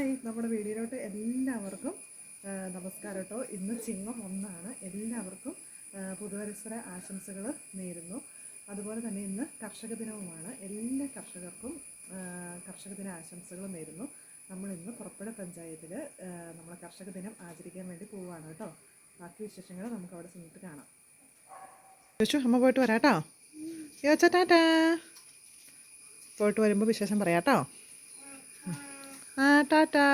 Hi, നമ്മുടെ വീഡിയോയിലോട്ട് എല്ലാവർക്കും നമസ്കാരം കേട്ടോ. ഇന്ന് ചിങ്ങം 1 എല്ലാവർക്കും പുതുവത്സര ആശംസകൾ നേരുന്നു. അതുപോലെ തന്നെ ഇന്ന് കർഷക ദിനവുമാണ്. എല്ലാ കർഷകർക്കും കർഷക ദിന ആശംസകൾ നേരുന്നു. നമ്മൾ ഇന്ന് പുറപ്പുഴ പഞ്ചായത്തിൽ നമ്മൾ കർഷക ദിനം ആചരിക്കാൻ വേണ്ടി പോവുകയാണ് കേട്ടോ. ബാക്കി വിശേഷങ്ങൾ നമുക്ക് അവിടെ ചെന്നിട്ട് കാണാം. ചോദിച്ചു അമ്മ പോയിട്ട് വരാട്ടോ. ചോദിച്ചാ ടാറ്റാ. പോയിട്ട് വരുമ്പോൾ വിശേഷം പറയാട്ടോ. ടാറ്റാ.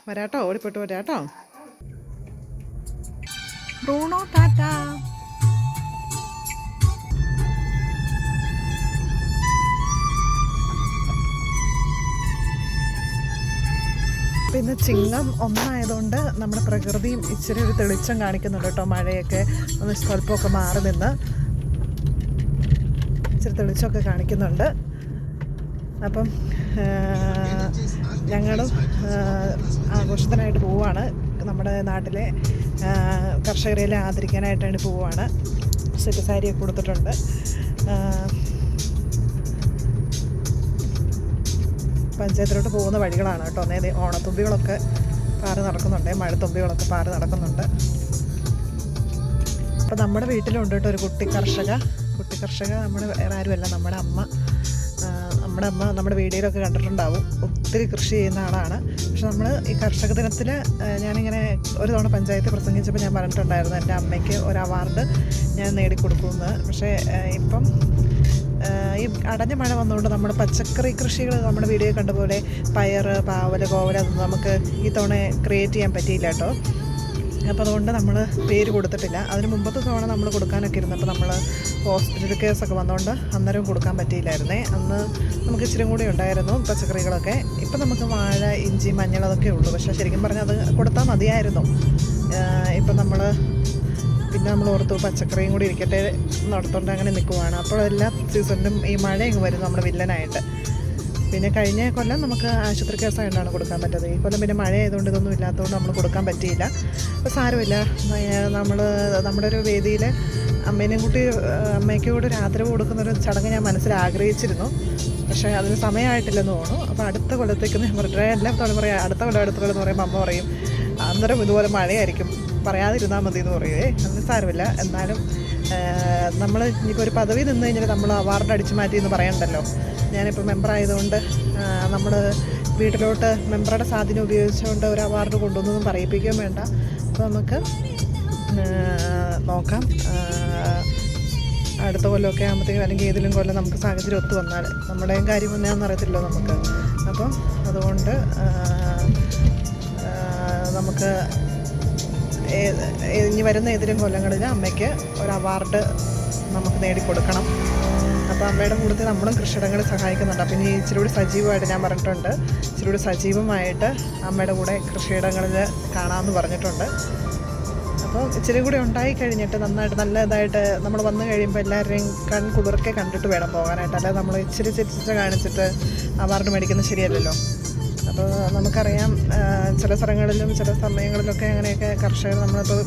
വരാട്ടോ, ഓടിപ്പോട്ട് വരാട്ടോ. ബ്രൂണോ ടാറ്റാ. പിന്നെ ചിങ്ങം 1 നമ്മുടെ പ്രകൃതിയും ഇച്ചിരി ഒരു തെളിച്ചം കാണിക്കുന്നുണ്ട് കേട്ടോ. മഴയൊക്കെ ഒന്ന് സ്വല്പമൊക്കെ മാറി നിന്ന് ഇച്ചിരി തെളിച്ചമൊക്കെ കാണിക്കുന്നുണ്ട്. അപ്പം ഞങ്ങളും ആഘോഷത്തിനായിട്ട് പോവുകയാണ്. നമ്മുടെ നാട്ടിലെ കർഷകരെല്ലാം ആദരിക്കാനായിട്ടാണ് പോവുകയാണ്. സെറ്റ് സാരിയൊക്കെ കൊടുത്തിട്ടുണ്ട്. പഞ്ചായത്തിലോട്ട് പോകുന്ന വഴികളാണ് കേട്ടോ. നേരെ ഓണത്തുമ്പികളൊക്കെ പാറി നടക്കുന്നുണ്ട്, മഴത്തുമ്പികളൊക്കെ പാറി നടക്കുന്നുണ്ട്. അപ്പോൾ നമ്മുടെ വീട്ടിലുണ്ട് കേട്ടോ ഒരു കുട്ടി കർഷക. നമ്മുടെ വേറെ ആരുമല്ല, നമ്മുടെ അമ്മ. നമ്മുടെ വീഡിയോയിലൊക്കെ കണ്ടിട്ടുണ്ടാവും. ഒത്തിരി കൃഷി ചെയ്യുന്ന ആളാണ്. പക്ഷെ നമ്മൾ ഈ കർഷക ദിനത്തിൽ ഞാനിങ്ങനെ ഒരു തവണ പഞ്ചായത്തിൽ പ്രസംഗിച്ചപ്പോൾ ഞാൻ പറഞ്ഞിട്ടുണ്ടായിരുന്നു എൻ്റെ അമ്മയ്ക്ക് ഒരു അവാർഡ് ഞാൻ നേടിക്കൊടുക്കുമെന്ന്. പക്ഷേ ഇപ്പം ഈ അടഞ്ഞ മഴ വന്നുകൊണ്ട് നമ്മുടെ പച്ചക്കറി കൃഷികൾ നമ്മുടെ വീഡിയോ കണ്ടപോലെ പയർ, പാവൽ, കോവൽ അതൊന്നും നമുക്ക് ഈ തവണ ക്രിയേറ്റ് ചെയ്യാൻ പറ്റിയില്ല കേട്ടോ. അപ്പോൾ അതുകൊണ്ട് നമ്മൾ പേര് കൊടുത്തിട്ടില്ല. അതിന് മുമ്പത്തെ തവണ നമ്മൾ കൊടുക്കാനൊക്കെ ഇരുന്നപ്പോൾ നമ്മൾ ഹോസ്പിറ്റൽ കേസൊക്കെ വന്നുകൊണ്ട് അന്നേരം കൊടുക്കാൻ പറ്റിയില്ലായിരുന്നേ. അന്ന് നമുക്ക് ഇച്ചിരി കൂടി ഉണ്ടായിരുന്നു പച്ചക്കറികളൊക്കെ. ഇപ്പം നമുക്ക് വാഴ, ഇഞ്ചി, മഞ്ഞൾ അതൊക്കെ ഉള്ളൂ. പക്ഷേ ശരിക്കും പറഞ്ഞാൽ അത് കൊടുത്താൽ മതിയായിരുന്നു. ഇപ്പം നമ്മൾ ഓർത്തു പച്ചക്കറിയും കൂടി ഇരിക്കട്ടെ നടത്തുകൊണ്ട് അങ്ങനെ നിൽക്കുവാണ്. അപ്പോൾ എല്ലാ സീസണിലും ഈ മഴ ഇങ്ങ് വരും നമ്മുടെ വില്ലനായിട്ട്. പിന്നെ കഴിഞ്ഞ കൊല്ലം നമുക്ക് ആശുപത്രി കേസായിട്ടാണ് കൊടുക്കാൻ പറ്റത്. ഈ കൊല്ലം പിന്നെ മഴ ആയതുകൊണ്ട് ഇതൊന്നും ഇല്ലാത്തതുകൊണ്ട് നമ്മൾ കൊടുക്കാൻ പറ്റിയില്ല. അപ്പോൾ സാരമില്ല. നമ്മുടെ ഒരു വേദിയിൽ അമ്മയ്ക്ക് കൂടി ഒരു ആദരവ് കൊടുക്കുന്നൊരു ചടങ്ങ് ഞാൻ മനസ്സിൽ ആഗ്രഹിച്ചിരുന്നു. പക്ഷേ അതിന് സമയമായിട്ടില്ലെന്ന് തോന്നുന്നു. അപ്പോൾ അടുത്ത കൊല്ലത്തേക്ക് ഞാൻ പറഞ്ഞിട്ട് എല്ലാം പറയാം, അടുത്ത കൊല്ലം എന്ന് പറയുമ്പോൾ അമ്മ പറയും അന്നേരം ഇതുപോലെ മഴയായിരിക്കും, പറയാതിരുന്നാൽ മതി എന്ന് പറയുമേ. അതിന് സാരമില്ല. എന്നാലും നമ്മൾ ഇനിയിപ്പോൾ ഒരു പദവി നിന്ന് കഴിഞ്ഞാൽ നമ്മൾ അവാർഡ് അടിച്ചു മാറ്റി എന്ന് പറയണ്ടല്ലോ. ഞാനിപ്പോൾ മെമ്പറായതുകൊണ്ട് നമ്മൾ വീട്ടിലോട്ട് മെമ്പറുടെ സ്വാധീനം ഉപയോഗിച്ചുകൊണ്ട് ഒരു അവാർഡ് കൊണ്ടുവന്നൊന്നും പറയിപ്പിക്കുകയും വേണ്ട. അപ്പോൾ നമുക്ക് നോക്കാം. അടുത്ത കൊല്ലമൊക്കെ ആകുമ്പോഴത്തേക്കും അല്ലെങ്കിൽ ഏതെങ്കിലും കൊല്ലം നമുക്ക് സാഹചര്യം ഒത്തു വന്നാൽ നമ്മുടെയും കാര്യം ഒന്നാന്ന് അറിയത്തില്ലോ നമുക്ക്. അപ്പം അതുകൊണ്ട് നമുക്ക് ഇനി വരുന്ന ഏതെങ്കിലും കൊല്ലങ്ങളിൽ അമ്മയ്ക്ക് ഒരു അവാർഡ് നമുക്ക് നേടിക്കൊടുക്കണം. അപ്പോൾ അമ്മയുടെ കൂട്ടത്തിൽ നമ്മളും കൃഷിയിടങ്ങളിൽ സഹായിക്കുന്നുണ്ട്. അപ്പം ഇനി ഇച്ചിരി കൂടി സജീവമായിട്ട് ഞാൻ പറഞ്ഞിട്ടുണ്ട്, ഇച്ചിരി കൂടി സജീവമായിട്ട് അമ്മയുടെ കൂടെ കൃഷിയിടങ്ങളിൽ കാണാമെന്ന് പറഞ്ഞിട്ടുണ്ട്. അപ്പോൾ ഇച്ചിരി കൂടി ഉണ്ടായി കഴിഞ്ഞിട്ട് നല്ല ഇതായിട്ട് നമ്മൾ വന്നു കഴിയുമ്പോൾ എല്ലാവരുടെയും കുളിർക്കെ കണ്ടിട്ട് വേണം പോകാനായിട്ട്. അല്ലാതെ നമ്മൾ ഇച്ചിരി കാണിച്ചിട്ട് അവാർഡ് മേടിക്കുന്നത് ശരിയല്ലല്ലോ. അപ്പോൾ നമുക്കറിയാം ചില സ്ഥലങ്ങളിലും ചില സമയങ്ങളിലൊക്കെ അങ്ങനെയൊക്കെ കർഷകർ നമ്മളിപ്പോൾ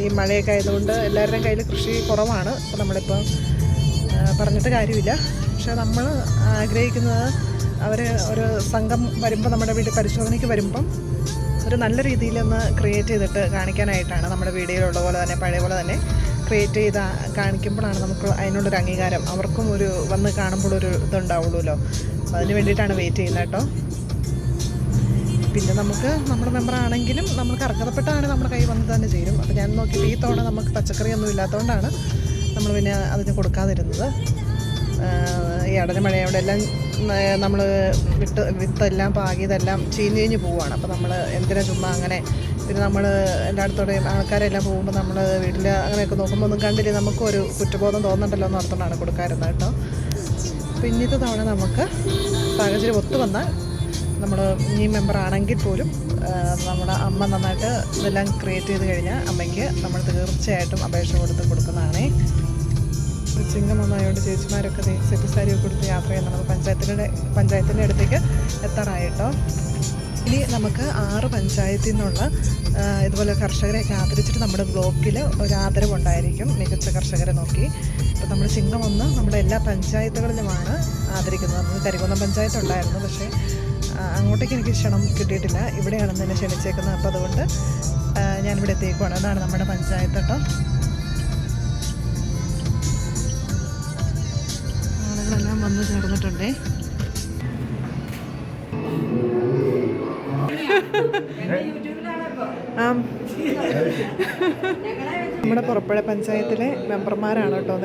ഈ മഴയൊക്കെ ആയതുകൊണ്ട് എല്ലാവരുടെയും കയ്യിൽ കൃഷി കുറവാണ്. അപ്പോൾ നമ്മളിപ്പോൾ പറഞ്ഞിട്ട് കാര്യമില്ല. പക്ഷേ നമ്മൾ ആഗ്രഹിക്കുന്നത് അവർ ഒരു സംഘം വരുമ്പോൾ നമ്മുടെ വീട്ടിൽ പരിശോധനയ്ക്ക് വരുമ്പം ഒരു നല്ല രീതിയിലൊന്ന് ക്രിയേറ്റ് ചെയ്തിട്ട് കാണിക്കാനായിട്ടാണ്. നമ്മുടെ വീഡിയോയിലുള്ള പോലെ തന്നെ പഴയ പോലെ തന്നെ ക്രിയേറ്റ് ചെയ്ത് കാണിക്കുമ്പോഴാണ് നമുക്ക് അതിനുള്ളൊരു അംഗീകാരം, അവർക്കും ഒരു വന്ന് കാണുമ്പോഴൊരു ഇതുണ്ടാവുള്ളൂല്ലോ. അതിന് വേണ്ടിയിട്ടാണ് വെയിറ്റ് ചെയ്യുന്നത് കേട്ടോ. പിന്നെ നമുക്ക് നമ്മുടെ മെമ്പറാണെങ്കിലും നമ്മൾക്ക് അർഹതപ്പെട്ടാണ് നമ്മുടെ കൈ വന്ന് തന്നെ ചേരും. അപ്പോൾ ഞാൻ നോക്കിയിട്ട് ഈ തവണ നമുക്ക് പച്ചക്കറിയൊന്നും ഇല്ലാത്തതുകൊണ്ടാണ് നമ്മൾ പിന്നെ അതിന് കൊടുക്കാതിരുന്നത്. ഈ അടഞ്ഞ മഴയോടെ എല്ലാം നമ്മൾ വിത്തെല്ലാം പാകിയതെല്ലാം ചീഞ്ഞ് പോവുകയാണ്. അപ്പോൾ നമ്മൾ എന്തിനാ ചുമ്മാ അങ്ങനെ. പിന്നെ നമ്മൾ എല്ലായിടത്തോടെയും ആൾക്കാരെല്ലാം പോകുമ്പോൾ നമ്മൾ വീട്ടിൽ അങ്ങനെയൊക്കെ നോക്കുമ്പോൾ ഒന്നും കണ്ടില്ലേ, നമുക്കൊരു കുറ്റബോധം തോന്നണ്ടല്ലോ എന്ന് ഓർത്തുകൊണ്ടാണ് കൊടുക്കാറുള്ളത് കേട്ടോ. അപ്പോൾ ഇന്നത്തെ തവണ നമുക്ക് സാഹചര്യം ഒത്തു വന്നാൽ നമ്മൾ ഈ മെമ്പറാണെങ്കിൽ പോലും നമ്മുടെ അമ്മ നന്നായിട്ട് ഇതെല്ലാം ക്രിയേറ്റ് ചെയ്ത് കഴിഞ്ഞാൽ അമ്മയ്ക്ക് നമ്മൾ തീർച്ചയായിട്ടും അപേക്ഷ കൊടുക്കുന്നതാണേ. ചിങ്ങം 1 ആയതുകൊണ്ട് ചേച്ചിമാരൊക്കെ സെറ്റ് സാരിയൊക്കെ കൊടുത്ത് യാത്ര ചെയ്യുന്നത് നമുക്ക് പഞ്ചായത്തിൻ്റെ അടുത്തേക്ക് എത്താറായിട്ടോ. ഇനി നമുക്ക് 6 പഞ്ചായത്തിൽ നിന്നുള്ള ഇതുപോലെ കർഷകരെയൊക്കെ ആദരിച്ചിട്ട് നമ്മുടെ ബ്ലോക്കിൽ ഒരു ആദരവുണ്ടായിരിക്കും മികച്ച കർഷകരെ നോക്കി. അപ്പോൾ നമ്മൾ ചിങ്ങം 1 നമ്മുടെ എല്ലാ പഞ്ചായത്തുകളിലുമാണ് ആദരിക്കുന്നത്. നമുക്ക് കരികുന്നം പഞ്ചായത്ത് ഉണ്ടായിരുന്നു, പക്ഷേ അങ്ങോട്ടേക്ക് എനിക്ക് ക്ഷണം കിട്ടിയിട്ടില്ല. ഇവിടെയാണെന്ന് എന്നെ ക്ഷണിച്ചേക്കുന്നത്. അപ്പോൾ അതുകൊണ്ട് ഞാനിവിടെ എത്തിയേക്കുവാണ്. അതാണ് നമ്മുടെ പഞ്ചായത്ത് കേട്ടോ. ആളുകളെല്ലാം വന്ന് ചേർന്നിട്ടുണ്ടേ. നമ്മുടെ പുറപ്പുഴ പഞ്ചായത്തിലെ മെമ്പർമാരാണ് കേട്ടോ.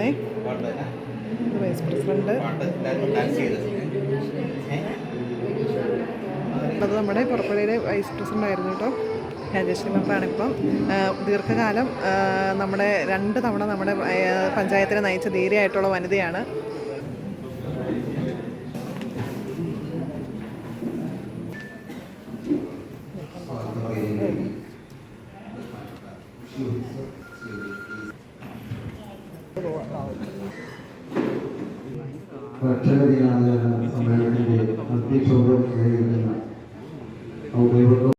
വൈസ് പ്രസിഡന്റ്, അത് നമ്മുടെ പുറപ്പുഴയിലെ വൈസ് പ്രസിഡന്റ് ആയിരുന്നു കേട്ടോ. രാജേശ്വരി മെമ്പറാണ്. ഇപ്പം ദീർഘകാലം നമ്മുടെ 2 തവണ നമ്മുടെ പഞ്ചായത്തിനെ നയിച്ച ധീരയായിട്ടുള്ള വനിതയാണ്. സമ്മേളനത്തിന്റെ അധ്യക്ഷോപം നേരിടുന്ന ഔദ്യോഗിക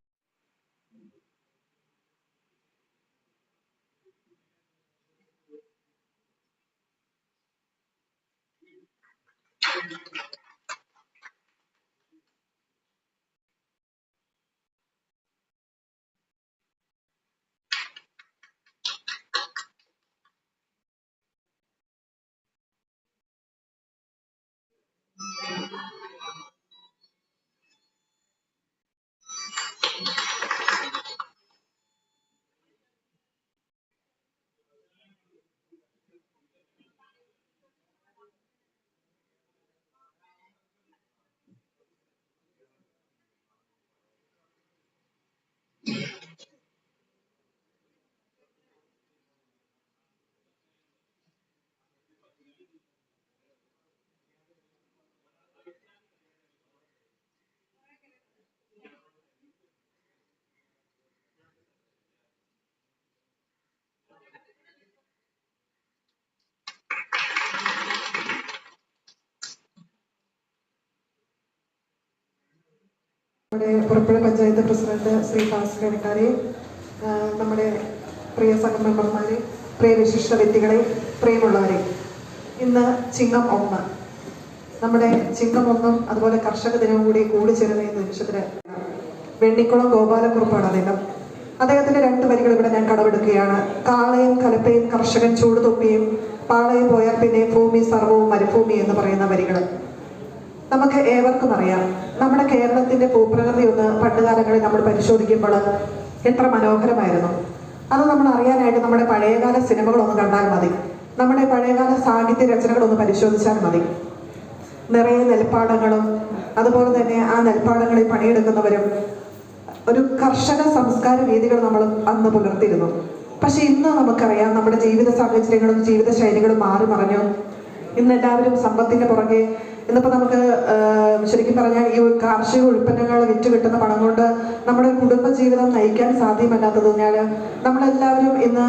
നമ്മുടെ പുറപ്പുഴ പഞ്ചായത്ത് പ്രസിഡന്റ് ശ്രീ ഭാസ്കരക്കാരെ, നമ്മുടെ പ്രിയ സംഘ മെമ്പർമാരെ, പ്രിയ വിശിഷ്ട വ്യക്തികളെ, പ്രിയമുള്ളവരെ, ഇന്ന് ചിങ്ങം 1, നമ്മുടെ ചിങ്ങം 1 അതുപോലെ കർഷക ദിനവും കൂടി കൂടിച്ചേരുന്ന ഈ നിമിഷത്തിന് വെണ്ണിക്കുളം ഗോപാലക്കുറുപ്പാണ് അദ്ദേഹത്തിന്റെ 2 വരികൾ ഇവിടെ ഞാൻ കടമെടുക്കുകയാണ്. കാളയും കലപ്പയും കർഷകൻ ചൂടുതൊപ്പിയും പാളയും പോയാൽ പിന്നെ ഭൂമി സർവവും മരുഭൂമി എന്ന് പറയുന്ന വരികൾ നമുക്ക് ഏവർക്കും അറിയാം. നമ്മുടെ കേരളത്തിന്റെ ഭൂപ്രകൃതി ഒന്ന് പണ്ടുകാലങ്ങളിൽ നമ്മൾ പരിശോധിക്കുമ്പോൾ എത്ര മനോഹരമായിരുന്നു. അത് നമ്മൾ അറിയാനായിട്ട് നമ്മുടെ പഴയകാല സിനിമകളൊന്ന് കണ്ടാൽ മതി, നമ്മുടെ പഴയകാല സാഹിത്യ രചനകളൊന്ന് പരിശോധിച്ചാൽ മതി. നിറയെ നെൽപ്പാടങ്ങളും അതുപോലെ തന്നെ ആ നെൽപ്പാടങ്ങളിൽ പണിയെടുക്കുന്നവരും ഒരു കർഷക സംസ്കാര രീതികൾ നമ്മൾ അന്ന് പുലർത്തിയിരുന്നു. പക്ഷെ ഇന്ന് നമുക്കറിയാം നമ്മുടെ ജീവിത സാഹചര്യങ്ങളും ജീവിത ശൈലികളും മാറി മറിഞ്ഞു. ഇന്ന് എല്ലാവരും സമ്പത്തിന്റെ പുറകെ. ഇന്നിപ്പോൾ നമുക്ക് ശരിക്കും പറഞ്ഞാൽ ഈ കാർഷിക ഉൽപ്പന്നങ്ങൾ വിറ്റ് കിട്ടുന്ന പണം കൊണ്ട് നമ്മുടെ കുടുംബജീവിതം നയിക്കാൻ സാധ്യമല്ലാത്തതിനാൽ നമ്മളെല്ലാവരും ഇന്ന്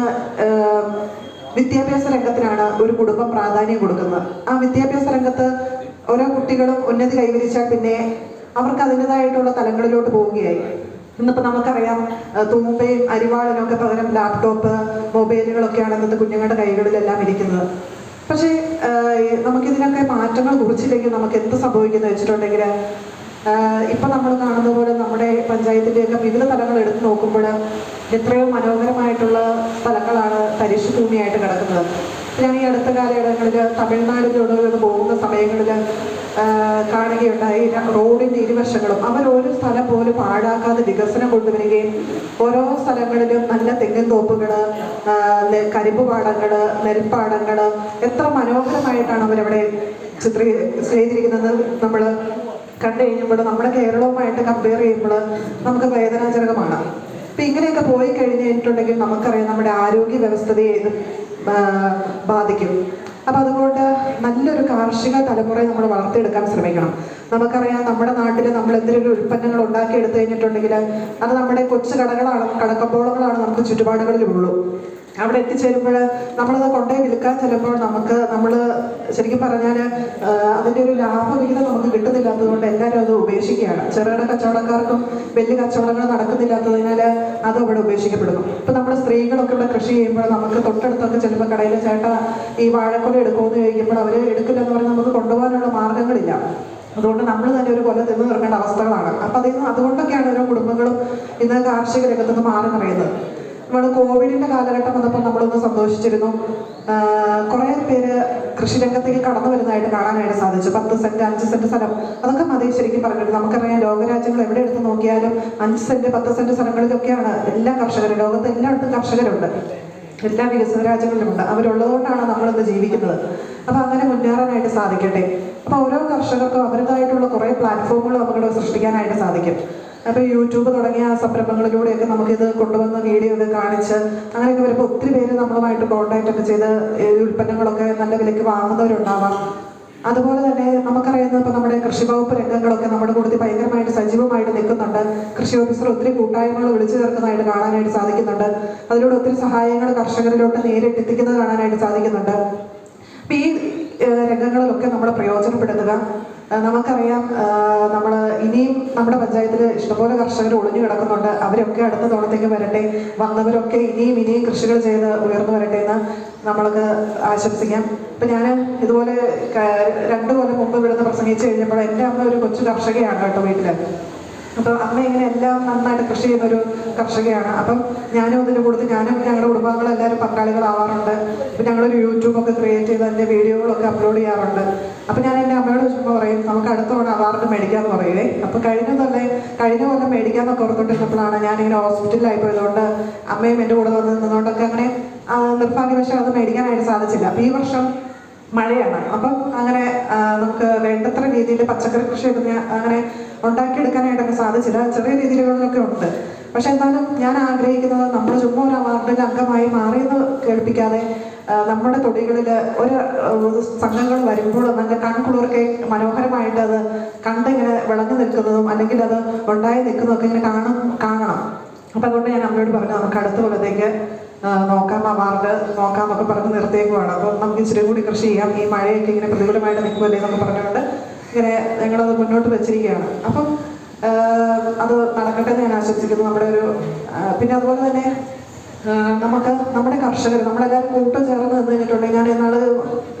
വിദ്യാഭ്യാസ രംഗത്തിനാണ് ഒരു കുടുംബം പ്രാധാന്യം കൊടുക്കുന്നത്. ആ വിദ്യാഭ്യാസ രംഗത്ത് ഓരോ കുട്ടികളും ഉന്നതി കൈവരിച്ചാൽ പിന്നെ അവർക്ക് അതിൻ്റെതായിട്ടുള്ള തലങ്ങളിലോട്ട് പോവുകയായി. ഇന്നിപ്പോൾ നമുക്കറിയാം തൂമ്പയും അരിവാളിനും ഒക്കെ പകരം ലാപ്ടോപ്പ്, മൊബൈലുകളൊക്കെയാണ് ഇന്നത്തെ കുഞ്ഞുങ്ങളുടെ കൈകളിലെല്ലാം ഇരിക്കുന്നത്. പക്ഷേ നമുക്കിതിനൊക്കെ മാറ്റങ്ങൾ കുറിച്ചില്ലെങ്കിൽ നമുക്ക് എന്ത് സംഭവിക്കുന്നു വെച്ചിട്ടുണ്ടെങ്കിൽ, ഇപ്പം നമ്മൾ കാണുന്ന പോലെ നമ്മുടെ പഞ്ചായത്തിൻ്റെയൊക്കെ വിവിധ തലങ്ങൾ എടുത്തു നോക്കുമ്പോൾ എത്രയോ മനോഹരമായിട്ടുള്ള സ്ഥലങ്ങളാണ് തരിശു ഭൂമിയായിട്ട് കിടക്കുന്നത്. ഞാൻ ഈ അടുത്ത കാലഘട്ടങ്ങളിൽ തമിഴ്നാടിലൂടെ പോകുന്ന സമയങ്ങളിൽ കാണുകയുണ്ടായി. റോഡിൻ്റെ ഇരുവശങ്ങളും അവർ ഒരു സ്ഥലം പോലും പാഴാക്കാതെ വികസനം കൊണ്ടുവരികയും ഓരോ സ്ഥലങ്ങളിലും നല്ല തെങ്ങിൻ തോപ്പുകൾ, കരിമ്പ് പാടങ്ങൾ, നെൽപ്പാടങ്ങൾ എത്ര മനോഹരമായിട്ടാണ് അവരവിടെ ചെയ്തിരിക്കുന്നത്. നമ്മൾ കണ്ടു കഴിയുമ്പോൾ നമ്മുടെ കേരളവുമായിട്ട് കമ്പയർ ചെയ്യുമ്പോൾ നമുക്ക് വേദനാജനകമാണ്. അപ്പം ഇങ്ങനെയൊക്കെ പോയി കഴിഞ്ഞിട്ടുണ്ടെങ്കിൽ നമുക്കറിയാം നമ്മുടെ ആരോഗ്യ വ്യവസ്ഥയെ ഇത് ബാധിക്കും. അപ്പം അതുകൊണ്ട് നല്ലൊരു കാർഷിക തലമുറയെ നമ്മൾ വളർത്തിയെടുക്കാൻ ശ്രമിക്കണം. നമുക്കറിയാം നമ്മുടെ നാട്ടിൽ നമ്മൾ എന്തെങ്കിലും ഉൽപ്പന്നങ്ങൾ ഉണ്ടാക്കിയെടുത്തു കഴിഞ്ഞിട്ടുണ്ടെങ്കിൽ അത് നമ്മുടെ കൊച്ചു കടകളാണ്, കടക്കമ്പോളങ്ങളാണ് നമുക്ക് ചുറ്റുപാടുകളിലുള്ളൂ. അവിടെ എത്തിച്ചേരുമ്പോൾ നമ്മളത് കൊണ്ടുപോയി വിൽക്കാൻ ചെല്ലുമ്പോൾ നമ്മൾ ശരിക്കും പറഞ്ഞാൽ അതിൻ്റെ ഒരു ലാഭവിഹിതം നമുക്ക് കിട്ടുന്നില്ലാത്തതുകൊണ്ട് എല്ലാവരും അത് ഉപേക്ഷിക്കുകയാണ്. ചെറുകിട കച്ചവടക്കാർക്കും വലിയ കച്ചവടങ്ങൾ നടക്കുന്നില്ലാത്തതിനാൽ അത് അവിടെ ഉപേക്ഷിക്കപ്പെടുന്നു. ഇപ്പം നമ്മുടെ സ്ത്രീകളൊക്കെ ഇവിടെ കൃഷി ചെയ്യുമ്പോൾ നമുക്ക് തൊട്ടടുത്തൊക്കെ ചിലപ്പോൾ കടയിൽ ചേട്ടാ ഈ വാഴക്കൊല എടുക്കുമെന്ന് ചോദിക്കുമ്പോൾ അവർ എടുക്കില്ലെന്ന് പറഞ്ഞാൽ നമുക്ക് കൊണ്ടുപോകാനുള്ള മാർഗ്ഗങ്ങളില്ല. അതുകൊണ്ട് നമ്മൾ തന്നെ ഒരു കൊല തിന്നു തീർക്കേണ്ട അവസ്ഥകളാണ്. അപ്പം അതുകൊണ്ടൊക്കെയാണ് ഓരോ കുടുംബങ്ങളും ഇന്ന് കാർഷിക രംഗത്തുനിന്ന് മാറി മറിയുന്നത്. നമ്മൾ കോവിഡിൻ്റെ കാലഘട്ടം വന്നപ്പോൾ നമ്മളൊന്ന് സന്തോഷിച്ചിരുന്നു. കുറേ പേര് കൃഷിരംഗത്തേക്ക് കടന്നു വരുന്നതായിട്ട് കാണാനായിട്ട് സാധിച്ചു. 10 സെന്റ് 5 സെന്റ് സ്ഥലം അതൊക്കെ മതി ശരിക്കും പറഞ്ഞിട്ട്. നമുക്കറിയാം ലോകരാജ്യങ്ങൾ എവിടെ എടുത്ത് നോക്കിയാലും 5 സെന്റ് 10 സെന്റ് സ്ഥലങ്ങളിലൊക്കെയാണ് എല്ലാ കർഷകരും. ലോകത്ത് എല്ലായിടത്തും കർഷകരുണ്ട്, എല്ലാ വികസിത രാജ്യങ്ങളിലുമുണ്ട്. അവരുള്ളതുകൊണ്ടാണ് നമ്മളിന്ന് ജീവിക്കുന്നത്. അപ്പം അങ്ങനെ മുന്നേറാനായിട്ട് സാധിക്കട്ടെ. അപ്പോൾ ഓരോ കർഷകർക്കും അവരുടേതായിട്ടുള്ള കുറേ പ്ലാറ്റ്ഫോമുകൾ നമുക്കിവിടെ സൃഷ്ടിക്കാനായിട്ട് സാധിക്കും. അപ്പോൾ യൂട്യൂബ് തുടങ്ങിയ സംരംഭങ്ങളിലൂടെയൊക്കെ നമുക്കിത് കൊണ്ടുവന്ന് വീഡിയോ ഒക്കെ കാണിച്ച് അങ്ങനെയൊക്കെ വരുമ്പോൾ ഒത്തിരി പേര് നമ്മളുമായിട്ട് കോൺടാക്റ്റ് ഒക്കെ ചെയ്ത് ഉൽപ്പന്നങ്ങളൊക്കെ നല്ല വിലയ്ക്ക് വാങ്ങുന്നവരുണ്ടാവാം. അതുപോലെ തന്നെ നമുക്കറിയുന്നത് ഇപ്പോൾ നമ്മുടെ കൃഷി വകുപ്പ് രംഗങ്ങളൊക്കെ നമ്മുടെ കൂട്ടത്തിൽ ഭയങ്കരമായിട്ട് സജീവമായിട്ട് നിൽക്കുന്നുണ്ട്. കൃഷി ഓഫീസർ ഒത്തിരി കൂട്ടായ്മകൾ വിളിച്ചു ചേർക്കുന്നതായിട്ട് കാണാനായിട്ട് സാധിക്കുന്നുണ്ട്. അതിലൂടെ ഒത്തിരി സഹായങ്ങൾ കർഷകരിലോട്ട് നേരിട്ടെത്തിക്കുന്നത് കാണാനായിട്ട് സാധിക്കുന്നുണ്ട്. അപ്പം ഈ രംഗങ്ങളിലൊക്കെ നമ്മൾ പ്രയോജനപ്പെടുത്തുക. നമുക്കറിയാം നമ്മൾ ഇനിയും നമ്മുടെ പഞ്ചായത്തിൽ ഇഷ്ടംപോലെ കർഷകർ ഒളിഞ്ഞു കിടക്കുന്നുണ്ട്. അവരൊക്കെ അടുത്ത തവണത്തേക്ക് വരട്ടെ, വന്നവരൊക്കെ ഇനിയും കൃഷികൾ ചെയ്ത് ഉയർന്നു വരട്ടെ എന്ന് നമ്മൾക്ക് ആശംസിക്കാം. ഇപ്പം ഞാൻ ഇതുപോലെ 2 കൊല്ലം മുമ്പ് ഇവിടുന്ന് പ്രസംഗിച്ച് കഴിഞ്ഞപ്പോൾ എൻ്റെ അമ്മ ഒരു കൊച്ചു കർഷകയാണ് കേട്ടോ വീട്ടിൽ. അപ്പം അമ്മ ഇങ്ങനെ എല്ലാം നന്നായിട്ട് കൃഷി ചെയ്യുന്നൊരു കർഷകയാണ്. അപ്പം ഞാനും അതിൻ്റെ കൂടുതൽ ഞാനും ഞങ്ങളുടെ കുടുംബാംഗങ്ങളെല്ലാവരും പങ്കാളികളാവാറുണ്ട്. അപ്പം ഞങ്ങളൊരു യൂട്യൂബൊക്കെ ക്രിയേറ്റ് ചെയ്ത് അതിൻ്റെ വീഡിയോകളൊക്കെ അപ്ലോഡ് ചെയ്യാറുണ്ട്. അപ്പം ഞാൻ എൻ്റെ അമ്മയോട് ചുമ്മാ പറയും നമുക്ക് അടുത്ത തവണ അവാർഡ് മേടിക്കാമെന്ന് പറയുവേ. അപ്പം കഴിഞ്ഞ കൊല്ലം മേടിക്കാമെന്നൊക്കെ ഓർത്തുകൊണ്ടിരുന്നപ്പോഴാണ് ഞാനിങ്ങനെ ഹോസ്പിറ്റലിലായി പോയതുകൊണ്ട് അമ്മയും എൻ്റെ കൂടെ വന്ന് നിന്നുകൊണ്ടൊക്കെ അങ്ങനെ നിർഭാഗ്യവശാൽ അത് മേടിക്കാനായിട്ട് സാധിച്ചില്ല. അപ്പം ഈ വർഷം മഴയാണ്. അപ്പം അങ്ങനെ നമുക്ക് വേണ്ടത്ര രീതിയിൽ പച്ചക്കറി കൃഷിയൊക്കെ അങ്ങനെ ഉണ്ടാക്കിയെടുക്കാനായിട്ടൊക്കെ സാധിച്ചില്ല. ചെറിയ രീതികളിലൊക്കെ ഉണ്ട്. പക്ഷെ എന്നാലും ഞാൻ ആഗ്രഹിക്കുന്നത് നമ്മൾ ചുമ്മാ ഒരു അവാർഡിൽ അംഗമായി മാറിയെന്ന് കേൾപ്പിക്കാതെ നമ്മുടെ തൊടികളിൽ ഒരു സംഘങ്ങൾ വരുമ്പോൾ നല്ല കൺകുളിർക്കെ മനോഹരമായിട്ട് അത് കണ്ടിങ്ങനെ വിളഞ്ഞു നിൽക്കുന്നതും അല്ലെങ്കിൽ അത് ഉണ്ടായി നിൽക്കുന്നതൊക്കെ ഇങ്ങനെ കാണണം. അപ്പം അതുകൊണ്ട് ഞാൻ അമ്മയോട് പറഞ്ഞു നമുക്ക് അടുത്ത കൊല്ലത്തേക്ക് നോക്കാം, അവാർഡ് നോക്കാമെന്നൊക്കെ പറഞ്ഞ് നിർത്തിയേക്കുവാണ്. അപ്പം നമുക്ക് ഇച്ചിരി കൂടി കൃഷി ചെയ്യാം, ഈ മഴയൊക്കെ ഇങ്ങനെ പ്രതികൂലമായിട്ട് നിൽക്കുമല്ലേ എന്നൊക്കെ പറഞ്ഞുകൊണ്ട് ഇങ്ങനെ ഞങ്ങളത് മുന്നോട്ട് വെച്ചിരിക്കുകയാണ്. അപ്പം അത് നടക്കട്ടെ എന്ന് ഞാൻ ആശംസിക്കുന്നു. നമ്മുടെ പിന്നെ അതുപോലെ തന്നെ നമ്മുടെ കർഷകർ നമ്മളെല്ലാവരും കൂട്ടം ചേർന്ന് നിന്ന് കഴിഞ്ഞിട്ടുണ്ടെങ്കിൽ ഞാൻ ഇന്നാൾ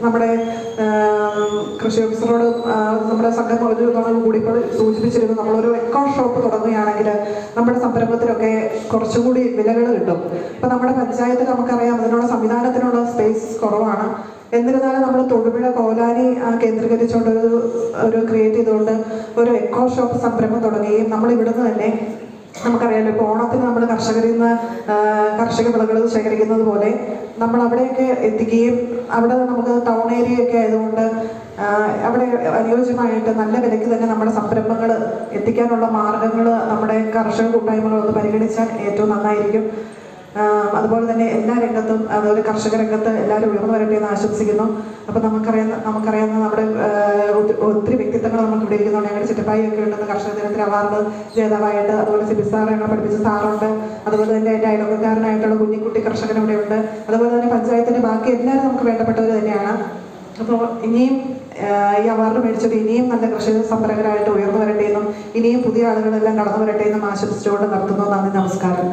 നമ്മുടെ കൃഷി ഓഫീസറോട് നമ്മുടെ സംഘം ഒരു തവണ കൂടി ഇപ്പോൾ സൂചിപ്പിച്ചിരുന്നു. നമ്മളൊരു എക്കോ ഷോപ്പ് തുടങ്ങുകയാണെങ്കിൽ നമ്മുടെ സംരംഭത്തിലൊക്കെ കുറച്ചുകൂടി വിലകൾ കിട്ടും. ഇപ്പം നമ്മുടെ പഞ്ചായത്ത് നമുക്കറിയാം അതിനുള്ള സംവിധാനത്തിനുള്ള സ്പേസ് കുറവാണ്. എന്നിരുന്നാലും നമ്മൾ തൊടുപുഴ കോലാനി കേന്ദ്രീകരിച്ചുകൊണ്ട് ഒരു ക്രിയേറ്റ് ചെയ്തുകൊണ്ട് ഒരു എക്കോ ഷോപ്പ് സംരംഭം തുടങ്ങുകയും നമ്മൾ ഇവിടുന്ന് തന്നെ നമുക്കറിയാലോ ഇപ്പോൾ ഓണത്തിന് നമ്മൾ കർഷകരിൽ നിന്ന് കാർഷിക വിളകൾ ശേഖരിക്കുന്നത് പോലെ നമ്മൾ അവിടെയൊക്കെ എത്തിക്കുകയും അവിടെ നമുക്ക് ടൗൺ ഏരിയയൊക്കെ ആയതുകൊണ്ട് അവിടെ അനുയോജ്യമായിട്ട് നല്ല വിലയ്ക്ക് തന്നെ നമ്മുടെ സംരംഭങ്ങൾ എത്തിക്കാനുള്ള മാർഗങ്ങൾ നമ്മുടെ കർഷക കൂട്ടായ്മകളൊന്ന് പരിഗണിച്ചാൽ ഏറ്റവും നന്നായിരിക്കും. അതുപോലെ തന്നെ എല്ലാ രംഗത്തും അതുപോലെ കർഷക രംഗത്ത് എല്ലാവരും ഉയർന്നു വരട്ടെ എന്ന് ആശംസിക്കുന്നു. അപ്പം നമുക്കറിയാവുന്ന നമ്മുടെ ഒത്തിരി വ്യക്തിത്വങ്ങൾ നമുക്ക് ഇവിടെ ഇരിക്കുന്നുണ്ട്. ഞങ്ങളുടെ ചിറ്റപ്പായി ഒക്കെ ഉണ്ടെന്ന് കർഷക ദിനത്തിൽ അവാർഡ് ജേതാവായിട്ട്. അതുപോലെ സിബി സാർ ഞങ്ങൾ പഠിപ്പിച്ച സാറുണ്ട്. അതുപോലെ തന്നെ എൻ്റെ അയൽവക്കക്കാരനായിട്ടുള്ള കുഞ്ഞിക്കുട്ടി കർഷകൻ ഇവിടെ ഉണ്ട്. അതുപോലെ തന്നെ പഞ്ചായത്തിൻ്റെ ബാക്കി എല്ലാവരും നമുക്ക് വേണ്ടപ്പെട്ടവർ തന്നെയാണ്. അപ്പോൾ ഇനിയും ഈ അവാർഡ് മേടിച്ചത് ഇനിയും നല്ല കൃഷി സംരംഭകരായിട്ട് ഉയർന്നു വരട്ടെ എന്നും ഇനിയും പുതിയ ആളുകളെല്ലാം കടന്നു വരട്ടെ എന്നും ആശംസിച്ചുകൊണ്ട് നടത്തുന്നു. നന്ദി, നമസ്കാരം.